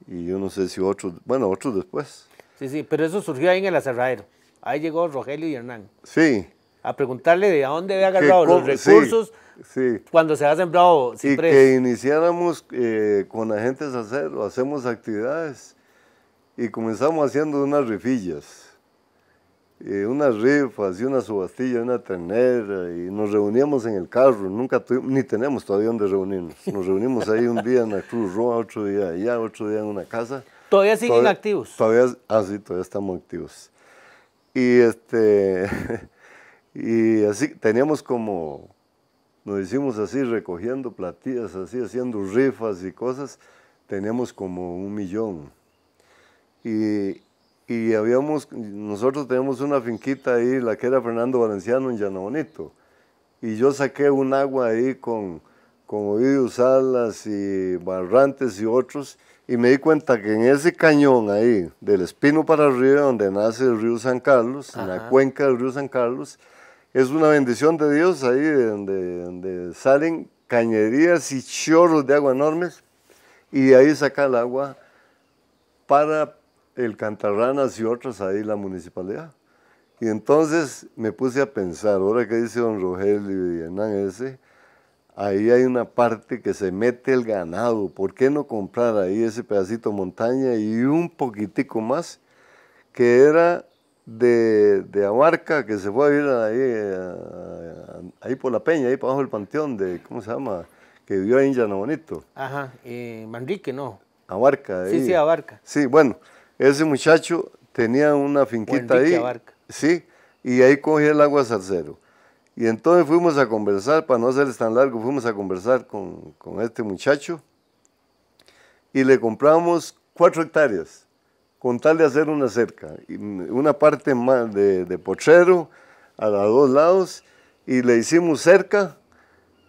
y yo no sé si otros, bueno, otros después. Sí, pero eso surgió ahí en el Aserradero. Ahí llegó Rogelio y Hernán. Sí. A preguntarle de dónde había agarrado los recursos cuando se ha sembrado ciprés. Y que iniciáramos con agentes aceros, hacemos actividades y comenzamos haciendo unas rifillas. Unas rifas y una subastilla, una ternera, y nos reuníamos en el carro, ni tenemos todavía donde reunirnos. Nos reunimos ahí un día en la Cruz Roja, otro día allá, otro día en una casa. ¿Todavía siguen activos? Todavía estamos activos. Y y así teníamos nos hicimos así recogiendo platillas, así haciendo rifas y cosas, teníamos como 1 millón. Y nosotros teníamos una finquita ahí, la que era Fernando Valenciano en Llano Bonito. Y yo saqué un agua ahí con Ovidio Salas y Barrantes y otros, y me di cuenta que en ese cañón ahí, del Espino para arriba, donde nace el río San Carlos, en la cuenca del río San Carlos, es una bendición de Dios ahí, donde salen cañerías y chorros de agua enormes, y de ahí saca el agua para el Cantarranas y otros ahí, la municipalidad. Y entonces me puse a pensar, ahora que dice don Rogelio y Hernán ahí hay una parte que se mete el ganado, ¿por qué no comprar ahí ese pedacito de montaña y un poquitico más que era de Abarca, que se fue a vivir ahí por la Peña, ahí por abajo del panteón ¿cómo se llama? Que vivió ahí en Llano Bonito. Ajá, Manrique, ¿no? Abarca. Ahí. Sí, Abarca. Sí, bueno, ese muchacho tenía una finquita ahí. Abarca. Sí, y ahí cogía el agua Salcero. Y entonces fuimos a conversar, para no hacerles tan largo, fuimos a conversar con este muchacho y le compramos 4 hectáreas, con tal de hacer una cerca, una parte más de potrero a los 2 lados, y le hicimos cerca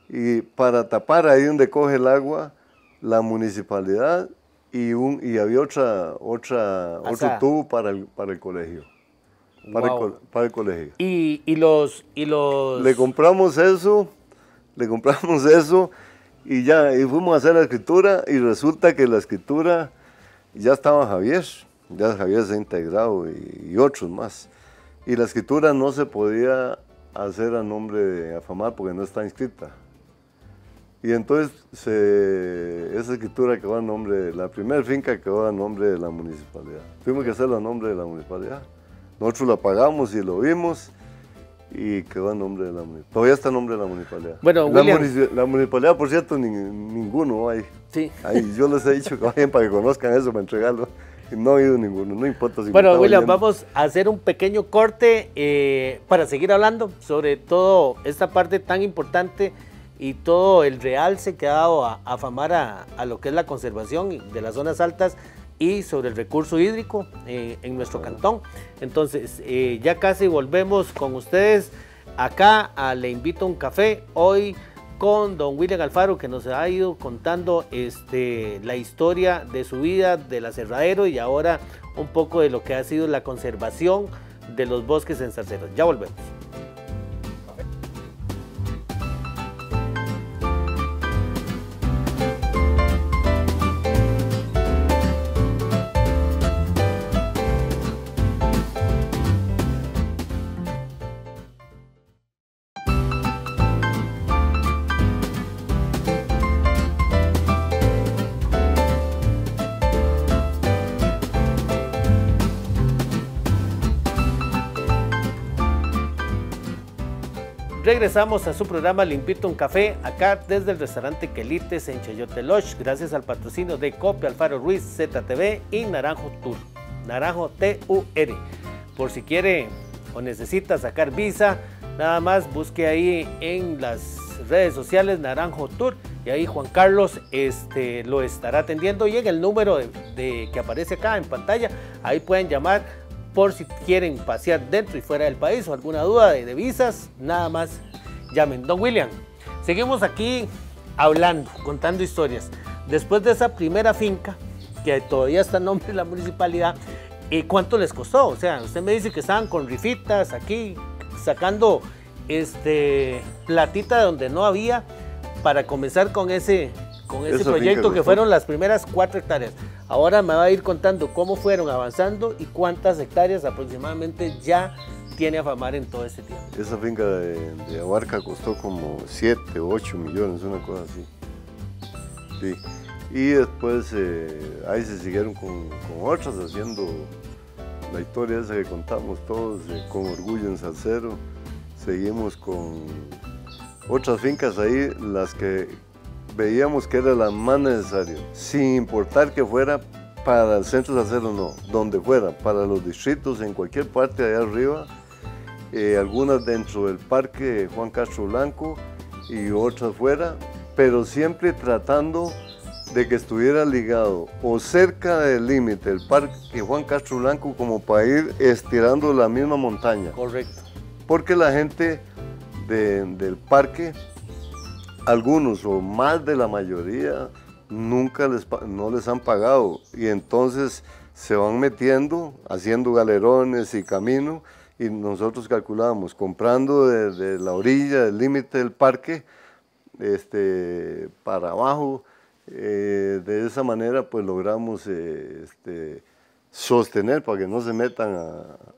y para tapar ahí donde coge el agua la municipalidad y había otro tubo para el colegio. Para el colegio. ¿Y los...? Le compramos eso y fuimos a hacer la escritura y resulta que la escritura ya estaba Javier se ha integrado y otros más. Y la escritura no se podía hacer a nombre de Afamar porque no está inscrita. Y entonces esa escritura quedó a nombre, la primera finca quedó a nombre de la municipalidad. Tuvimos que hacerlo a nombre de la municipalidad. Nosotros la pagamos y lo vimos y quedó a nombre de la municipalidad. Todavía está a nombre de la municipalidad. Bueno, la municipalidad, por cierto, ninguno hay. Sí. Ahí, yo les he dicho que vayan para que conozcan eso, para entregarlo. Y no ha ido ninguno, no importa si... Bueno, William, vamos a hacer un pequeño corte para seguir hablando sobre todo esta parte tan importante y todo el realce que ha dado a Afamar a lo que es la conservación de las zonas altas y sobre el recurso hídrico en nuestro cantón. Entonces, ya casi volvemos con ustedes acá a Le Invito a un Café, hoy con don William Alfaro, que nos ha ido contando la historia de su vida, del aserradero y ahora un poco de lo que ha sido la conservación de los bosques en Salceros. Ya volvemos. Regresamos a su programa Le Invito a un Café, acá desde el restaurante Quelites en Chayote Lodge, gracias al patrocinio de Copia Alfaro Ruiz, ZTV y Naranjo Tour, Naranjo TUR. Por si quiere o necesita sacar visa, nada más busque ahí en las redes sociales Naranjo Tour y ahí Juan Carlos lo estará atendiendo, y en el número que aparece acá en pantalla, ahí pueden llamar por si quieren pasear dentro y fuera del país o alguna duda de visas, nada más llamen. Don William, seguimos aquí hablando, contando historias. Después de esa primera finca, que todavía está en nombre de la municipalidad, ¿cuánto les costó? O sea, usted me dice que estaban con rifitas aquí, sacando platita de donde no había, para comenzar con ese proyecto que fueron las primeras 4 hectáreas. Ahora me va a ir contando cómo fueron avanzando y cuántas hectáreas aproximadamente ya tiene Afamar en todo este tiempo. Esa finca de Abarca costó como 7 o 8 millones, una cosa así. Sí. Y después ahí se siguieron con otras, haciendo la historia esa que contamos todos, con orgullo en Salcero. Seguimos con otras fincas ahí, las que veíamos que era la más necesaria, sin importar que fuera para el centro de Salcero, no, donde fuera, para los distritos, en cualquier parte de allá arriba, algunas dentro del parque Juan Castro Blanco y otras fuera, pero siempre tratando de que estuviera ligado o cerca del límite del parque Juan Castro Blanco, como para ir estirando la misma montaña. Correcto. Porque la gente del parque, algunos o más de la mayoría, no les han pagado, y entonces se van metiendo, haciendo galerones y camino, y nosotros calculamos, comprando de la orilla, del límite del parque, para abajo, de esa manera pues logramos sostener para que no se metan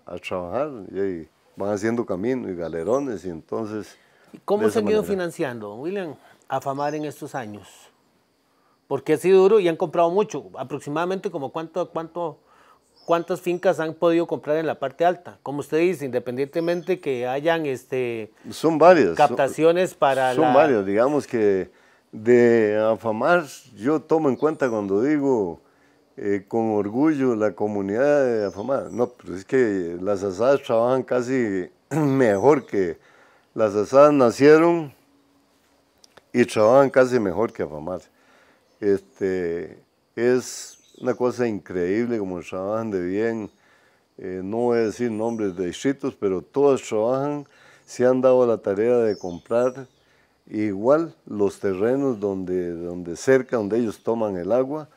a trabajar, y van haciendo camino y galerones, y entonces... ¿Cómo se han ido financiando, William, Afamar en estos años? Porque ha sido duro y han comprado mucho. Aproximadamente, como ¿cuántas fincas han podido comprar en la parte alta? Como usted dice, independientemente que hayan son varias, captaciones para son varias, digamos que de Afamar, yo tomo en cuenta cuando digo con orgullo la comunidad de Afamar. No, pero es que las asadas trabajan casi mejor que... Las asadas nacieron y trabajan casi mejor que Afamar. Es una cosa increíble como trabajan de bien. No voy a decir nombres de distritos, pero todos trabajan, se han dado la tarea de comprar igual los terrenos donde cerca, donde ellos toman el agua,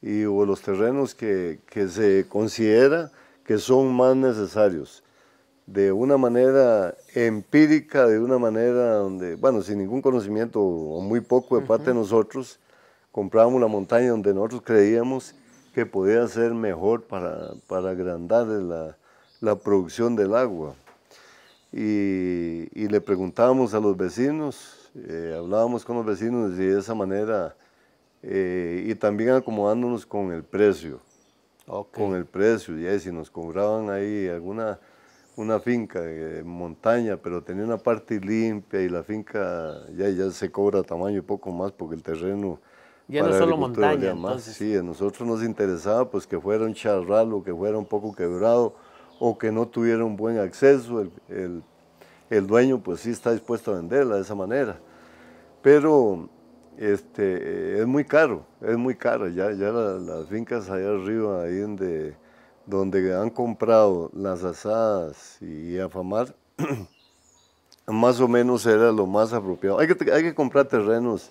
o los terrenos que se considera que son más necesarios. De una manera empírica, de una manera donde, bueno, sin ningún conocimiento o muy poco de parte de nosotros, comprábamos la montaña donde nosotros creíamos que podía ser mejor para agrandar la producción del agua. Y le preguntábamos a los vecinos, hablábamos con los vecinos, y de esa manera, y también acomodándonos con el precio. Okay. Con el precio, y si nos cobraban ahí una finca de montaña, pero tenía una parte limpia, y la finca ya se cobra tamaño y poco más, porque el terreno ya no es solo montaña. Más. Sí, a nosotros nos interesaba pues que fuera un charral, o que fuera un poco quebrado, o que no tuviera un buen acceso. El dueño pues sí está dispuesto a venderla de esa manera, pero es muy caro, ya las fincas allá arriba, ahí donde han comprado las asadas y Afamar, más o menos era lo más apropiado. Hay que comprar terrenos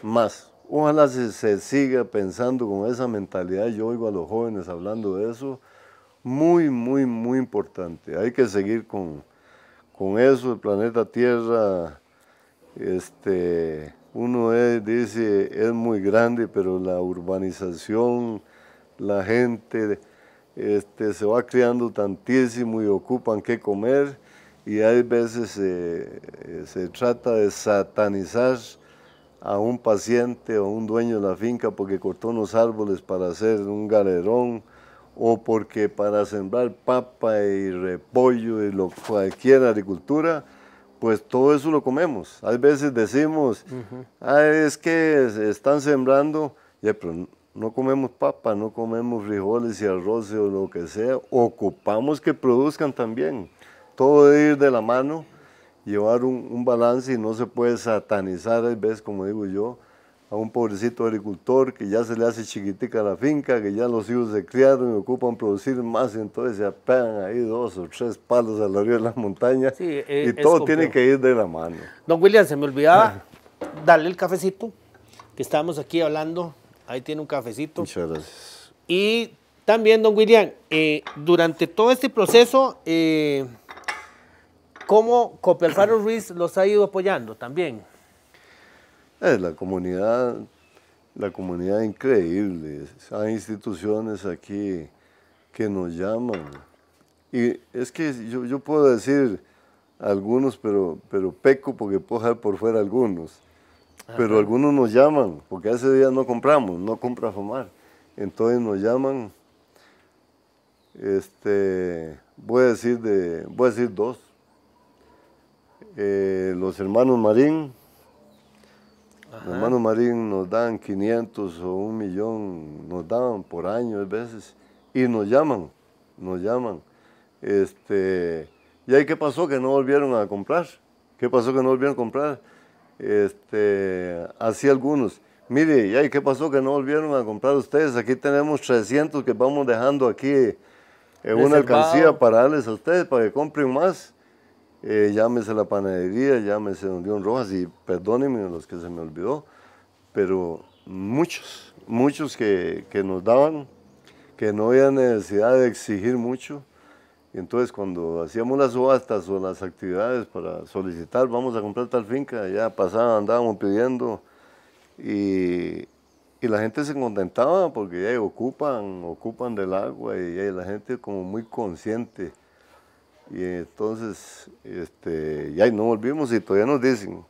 más. Ojalá se siga pensando con esa mentalidad. Yo oigo a los jóvenes hablando de eso. Muy, muy, muy importante. Hay que seguir con eso. El planeta Tierra, uno dice, es muy grande, pero la urbanización, la gente... se va criando tantísimo y ocupan qué comer, y hay veces se trata de satanizar a un paciente o a un dueño de la finca porque cortó unos árboles para hacer un galerón, o porque para sembrar papa y repollo y cualquier agricultura pues todo eso lo comemos. Hay veces decimos, es que están sembrando, ya, pero no comemos papa, no comemos frijoles y arroz o lo que sea, ocupamos que produzcan también. Todo debe ir de la mano, llevar un balance y no se puede satanizar, hay veces, como digo yo, a un pobrecito agricultor que ya se le hace chiquitica la finca, que ya los hijos se criaron y ocupan producir más, y entonces se apegan ahí 2 o 3 palos a la orilla de la montaña, Sí, y todo tiene que ir de la mano. Don William, se me olvidaba darle el cafecito, que estábamos aquí hablando, ahí tiene un cafecito. Muchas gracias. Y también, don William, durante todo este proceso, ¿cómo Copialfaro Ruiz los ha ido apoyando también? La comunidad increíble. Hay instituciones aquí que nos llaman. Y es que yo puedo decir algunos, pero peco porque puedo dejar por fuera algunos. Ajá. Pero algunos nos llaman, porque ese día no compramos, no compra Afamar. Entonces nos llaman, voy a decir 2. Los hermanos Marín. Ajá. Los hermanos Marín nos dan 500 o 1 millón, nos daban por año a veces, y nos llaman. ¿Y ahí qué pasó? Que no volvieron a comprar. ¿Qué pasó que no volvieron a comprar? Así algunos. Mire, ¿y ahí qué pasó que no volvieron a comprar ustedes? Aquí tenemos 300 que vamos dejando aquí en una alcancía para darles a ustedes, para que compren más. Llámese la panadería, llámese Don León Rojas, y perdónenme los que se me olvidó, pero muchos que nos daban, que no había necesidad de exigir mucho. Entonces cuando hacíamos las subastas o las actividades para solicitar, vamos a comprar tal finca, ya pasaban, andábamos pidiendo, y la gente se contentaba porque ya ocupan del agua, y ya la gente como muy consciente. Y entonces, ya no volvimos, y todavía nos dicen.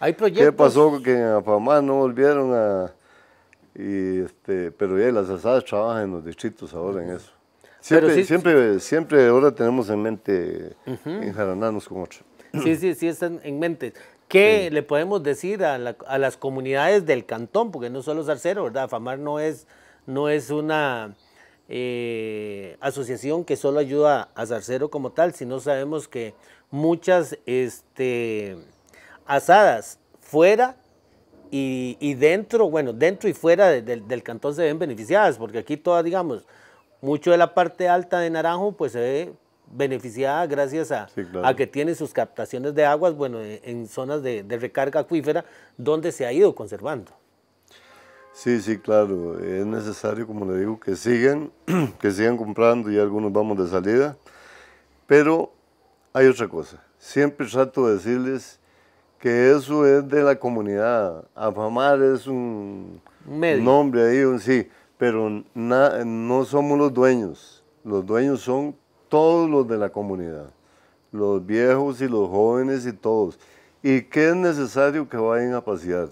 ¿Hay proyectos? ¿Qué pasó que en Afamar no volvieron a...? Pero ya las asadas trabajan en los distritos ahora en eso. Siempre ahora tenemos en mente enjaranarnos con otro. Sí, están en mente. ¿Qué le podemos decir a las comunidades del cantón? Porque no solo Zarcero, ¿verdad? Afamar no es una... asociación que solo ayuda a Zarcero como tal, sino sabemos que muchas asadas fuera y dentro, dentro y fuera del cantón se ven beneficiadas, porque aquí todas, digamos, mucho de la parte alta de Naranjo pues se ve beneficiada gracias a que tiene sus captaciones de aguas, en zonas de recarga acuífera donde se ha ido conservando. Sí, claro, es necesario, como le digo, que sigan comprando, y algunos vamos de salida, pero hay otra cosa. Siempre trato de decirles que eso es de la comunidad. Afamar es un nombre ahí, sí, pero no somos los dueños. Los dueños son todos los de la comunidad, los viejos y los jóvenes y todos. ¿Y qué es necesario que vayan a pasear?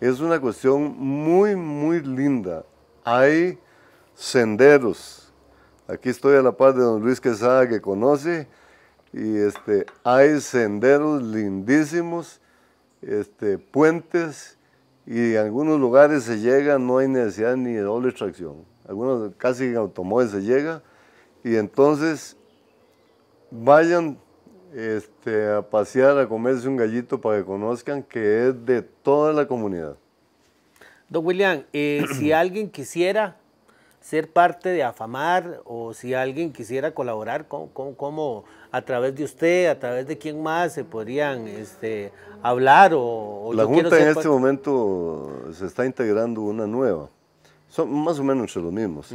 Es una cuestión muy, muy linda. Hay senderos. Aquí estoy a la par de don Luis Quesada, que conoce, y hay senderos lindísimos, puentes, y en algunos lugares se llega, no hay necesidad ni de doble tracción. Algunos casi en automóvil se llega, y entonces vayan a pasear, a comerse un gallito para que conozcan que es de toda la comunidad. Don William, si alguien quisiera ser parte de Afamar, o si alguien quisiera colaborar, ¿cómo a través de usted, a través de quién más se podrían hablar? La Junta en este momento se está integrando una nueva, son más o menos entre los mismos.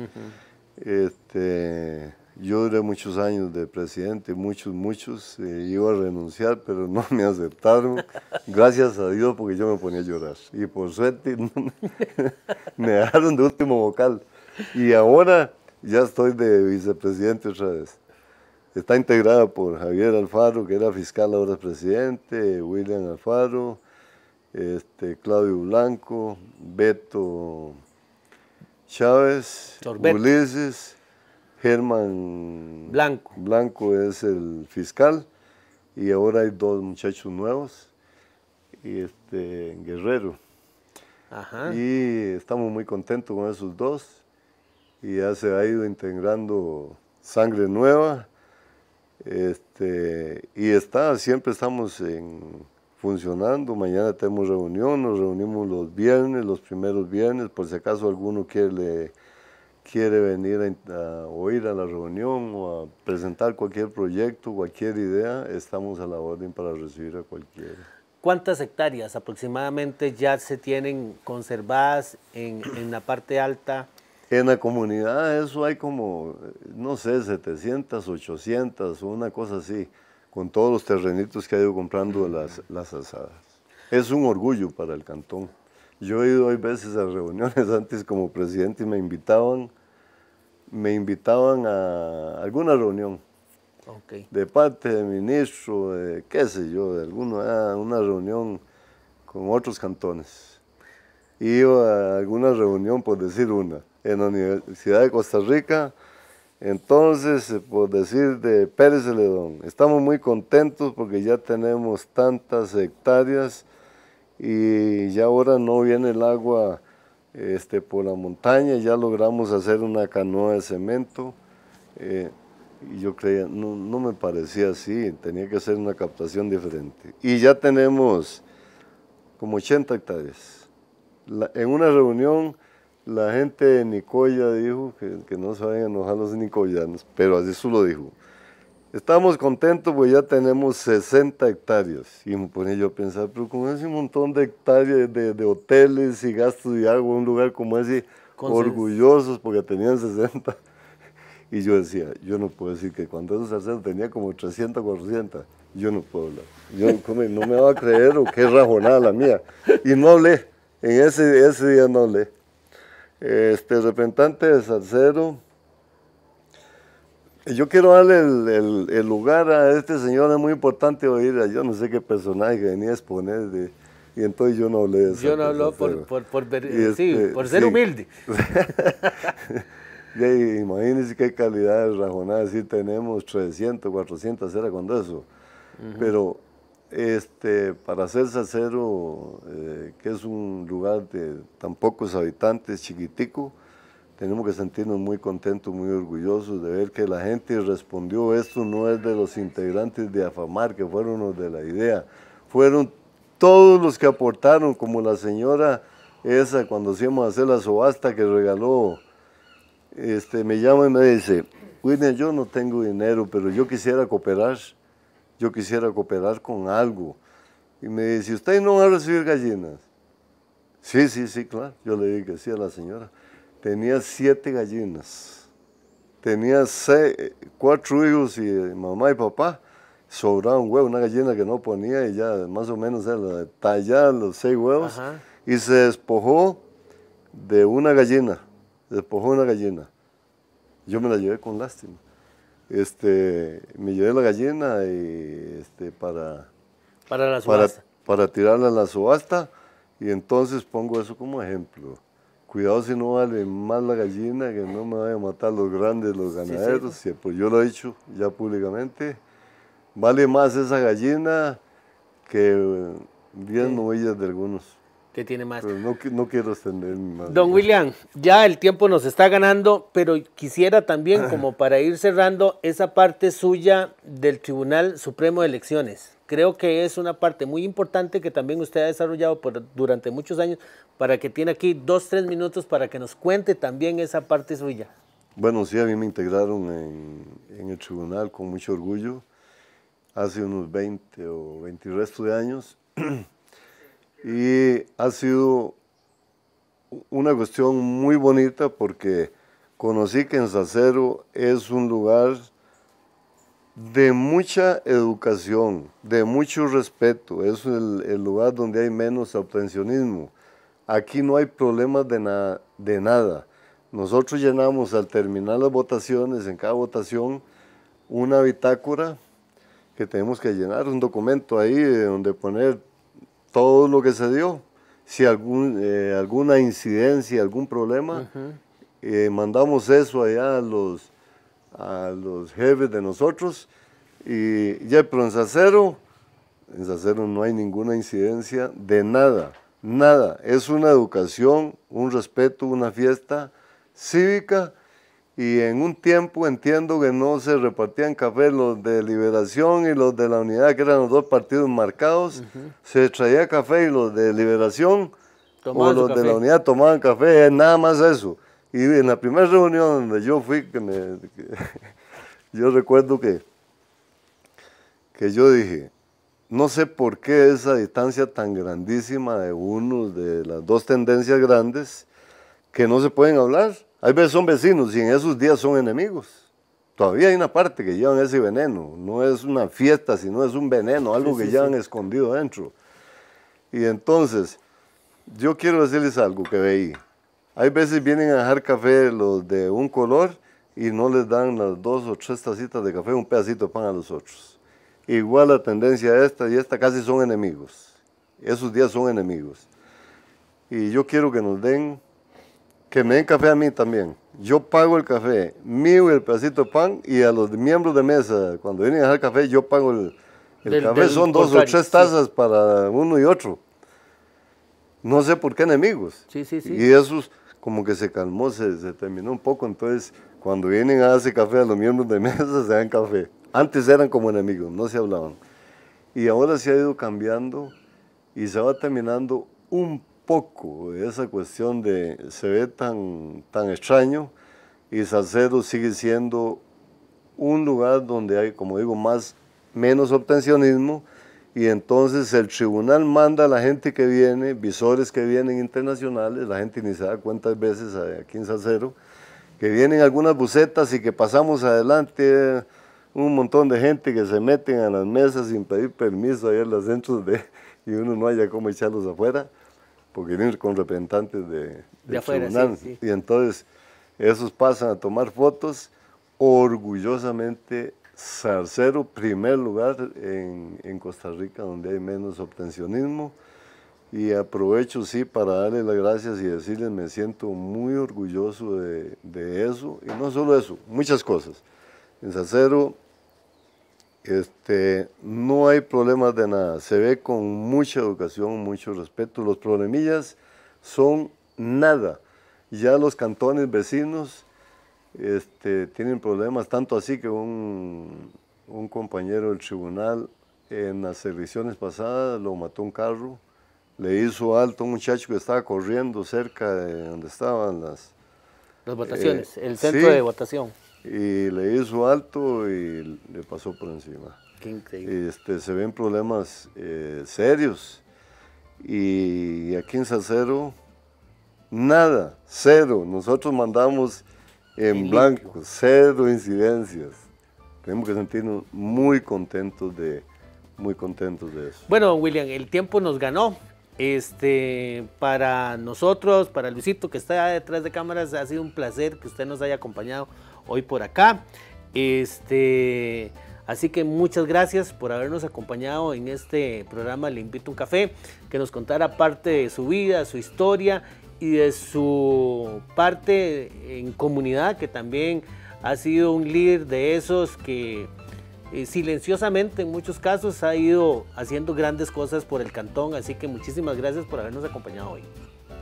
Yo duré muchos años de presidente, muchos, iba a renunciar, pero no me aceptaron, gracias a Dios, porque yo me ponía a llorar. Y por suerte me dejaron de último vocal. Y ahora ya estoy de vicepresidente otra vez. Está integrada por Javier Alfaro, que era fiscal, ahora es presidente, William Alfaro, Claudio Blanco, Beto Chávez, Ulises, Germán Blanco es el fiscal, y ahora hay 2 muchachos nuevos, y en Guerrero. Ajá. Y estamos muy contentos con esos 2, y ya se ha ido integrando sangre nueva, y siempre estamos funcionando. Mañana tenemos reunión, nos reunimos los viernes, los primeros viernes, por si acaso alguno quiere venir a oír a la reunión o a presentar cualquier proyecto, cualquier idea, estamos a la orden para recibir a cualquiera. ¿Cuántas hectáreas aproximadamente ya se tienen conservadas en la parte alta? En la comunidad eso hay como, no sé, 700, 800, una cosa así, con todos los terrenitos que ha ido comprando las asadas. Es un orgullo para el cantón. Yo he ido, hay veces a reuniones antes como presidente y me invitaban a alguna reunión. Okay. De parte del ministro, qué sé yo, de una reunión con otros cantones. Iba a alguna reunión, por decir una, en la Universidad de Costa Rica, entonces, por decir de Pérez Celedón. Estamos muy contentos porque ya tenemos tantas hectáreas y ya ahora no viene el agua por la montaña, ya logramos hacer una canoa de cemento. Y yo creía, no me parecía así, tenía que ser una captación diferente. Y ya tenemos como 80 hectáreas. En una reunión, la gente de Nicoya dijo que no se vayan a enojar los nicoyanos, pero así eso lo dijo. Estamos contentos porque ya tenemos 60 hectáreas. Y me ponía yo a pensar, pero con ese montón de hectáreas de hoteles y gastos de agua, un lugar como ese, orgullosos porque tenían 60. Y yo decía, yo no puedo decir que cuando esos salseros tenía como 300, 400, yo no puedo hablar. No me va a creer o qué rajonada la mía. Y no hablé, en ese día no hablé. Representante de salsero, yo quiero darle el lugar a este señor, es muy importante oír a yo no sé qué personaje que venía a exponer, y entonces yo no hablé de eso. Yo no hablo por ser humilde. Imagínense qué calidad de rajonada, si tenemos 300, 400 era cuando eso. Pero para ser salsero, que es un lugar de tan pocos habitantes, chiquitico, tenemos que sentirnos muy contentos, muy orgullosos de ver que la gente respondió. Esto no es de los integrantes de AFAMAR, que fueron los de la idea, fueron todos los que aportaron, como la señora esa cuando íbamos a hacer la subasta que regaló. Me llama y me dice, William, yo no tengo dinero, pero yo quisiera cooperar con algo. Y me dice, ¿usted no va a recibir gallinas? Sí, claro. Yo le dije que sí a la señora. Tenía 7 gallinas, tenía 4 hijos y mamá y papá, sobraba un huevo, una gallina que no ponía y ya más o menos era tallar los 6 huevos. Ajá. Y se despojó de una gallina. Yo me la llevé con lástima. Me llevé la gallina y para la subasta. Para tirarla a la subasta, y entonces pongo eso como ejemplo. Cuidado si no vale más la gallina, que no me vayan a matar los grandes, los ganaderos. Sí. Pues yo lo he dicho ya públicamente. Vale más esa gallina que 10 novillas de algunos. Que tiene más. Pero no quiero extenderme más. Don William, ya el tiempo nos está ganando, pero quisiera también, como para ir cerrando, esa parte suya del Tribunal Supremo de Elecciones. Creo que es una parte muy importante que también usted ha desarrollado durante muchos años, para que tiene aquí 2, 3 minutos para que nos cuente también esa parte suya. Bueno, sí, a mí me integraron en el tribunal con mucho orgullo, hace unos 20 o 20 y resto de años. Y ha sido una cuestión muy bonita porque conocí que en Salcero es un lugar de mucha educación, de mucho respeto, es el lugar donde hay menos abstencionismo. Aquí no hay problemas de nada. Nosotros llenamos al terminar las votaciones, en cada votación, una bitácora que tenemos que llenar, un documento ahí donde poner todo lo que se dio. Si alguna incidencia, algún problema, mandamos eso allá a los jefes de nosotros Y ya, pero en Sacero no hay ninguna incidencia de nada, nada. Es una educación, un respeto, una fiesta cívica. Y en un tiempo entiendo que no se repartían café los de Liberación y los de la Unidad, que eran los dos partidos marcados. Se traía café y los de Liberación o los de la Unidad tomaban café, nada más eso. Y en la primera reunión donde yo fui, yo recuerdo que yo dije, no sé por qué esa distancia tan grandísima de las dos tendencias grandes que no se pueden hablar. Hay veces son vecinos y en esos días son enemigos. Todavía hay una parte que llevan ese veneno. No es una fiesta, sino es un veneno, algo que llevan escondido dentro. Y entonces, yo quiero decirles algo que veí. Hay veces vienen a dejar café los de un color y no les dan las 2 o 3 tacitas de café, un pedacito de pan a los otros. Igual la tendencia esta y esta casi son enemigos. Esos días son enemigos. Y yo quiero que me den café a mí también. Yo pago el café mío y el pedacito de pan, y a los miembros de mesa, cuando vienen a dejar café, yo pago el café. Son 2 o 3 tazas para uno y otro. No sé por qué enemigos. Sí. Y eso como que se calmó, se terminó un poco. Entonces, cuando vienen a darse café a los miembros de mesa, se dan café. Antes eran como enemigos, no se hablaban. Y ahora se ha ido cambiando y se va terminando un poco esa cuestión se ve tan extraño, y Salcedo sigue siendo un lugar donde hay, como digo, menos obtencionismo, y entonces el tribunal manda a la gente que viene, visores que vienen internacionales, la gente ni se da cuenta a veces aquí en Salcedo, que vienen algunas bucetas y que pasamos adelante un montón de gente que se meten a las mesas sin pedir permiso ahí en los centros y uno no haya cómo echarlos afuera, porque vienen con representantes de afuera, tribunal. Y entonces esos pasan a tomar fotos. Orgullosamente, Salcedo, primer lugar en Costa Rica donde hay menos obtencionismo. Y aprovecho para darles las gracias y decirles, me siento muy orgulloso de eso. Y no solo eso, muchas cosas. En Salcedo no hay problemas de nada, se ve con mucha educación, mucho respeto. Los problemillas son nada. Ya los cantones vecinos tienen problemas, tanto así que un compañero del tribunal en las elecciones pasadas lo mató un carro, le hizo alto a un muchacho que estaba corriendo cerca de donde estaban las votaciones, el centro de votación. Y le hizo alto y le pasó por encima. Qué increíble. Se ven problemas serios. Y aquí en Salcedo, nada, cero. Nosotros mandamos en blanco, cero incidencias. Tenemos que sentirnos muy contentos de eso. Bueno, William, el tiempo nos ganó. Para nosotros, para Luisito que está detrás de cámaras, ha sido un placer que usted nos haya acompañado hoy por acá. Así que muchas gracias por habernos acompañado en este programa Le Invito a un Café, que nos contara parte de su vida, su historia y de su parte en comunidad, que también ha sido un líder de esos que silenciosamente en muchos casos ha ido haciendo grandes cosas por el cantón. Así que muchísimas gracias por habernos acompañado hoy.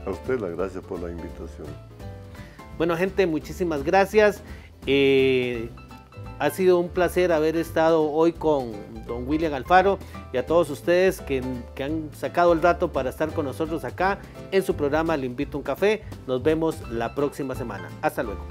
A usted las gracias por la invitación. Bueno, gente, muchísimas gracias. Ha sido un placer haber estado hoy con don William Alfaro, y a todos ustedes que han sacado el rato para estar con nosotros acá en su programa Le Invito a un Café. Nos vemos la próxima semana. Hasta luego.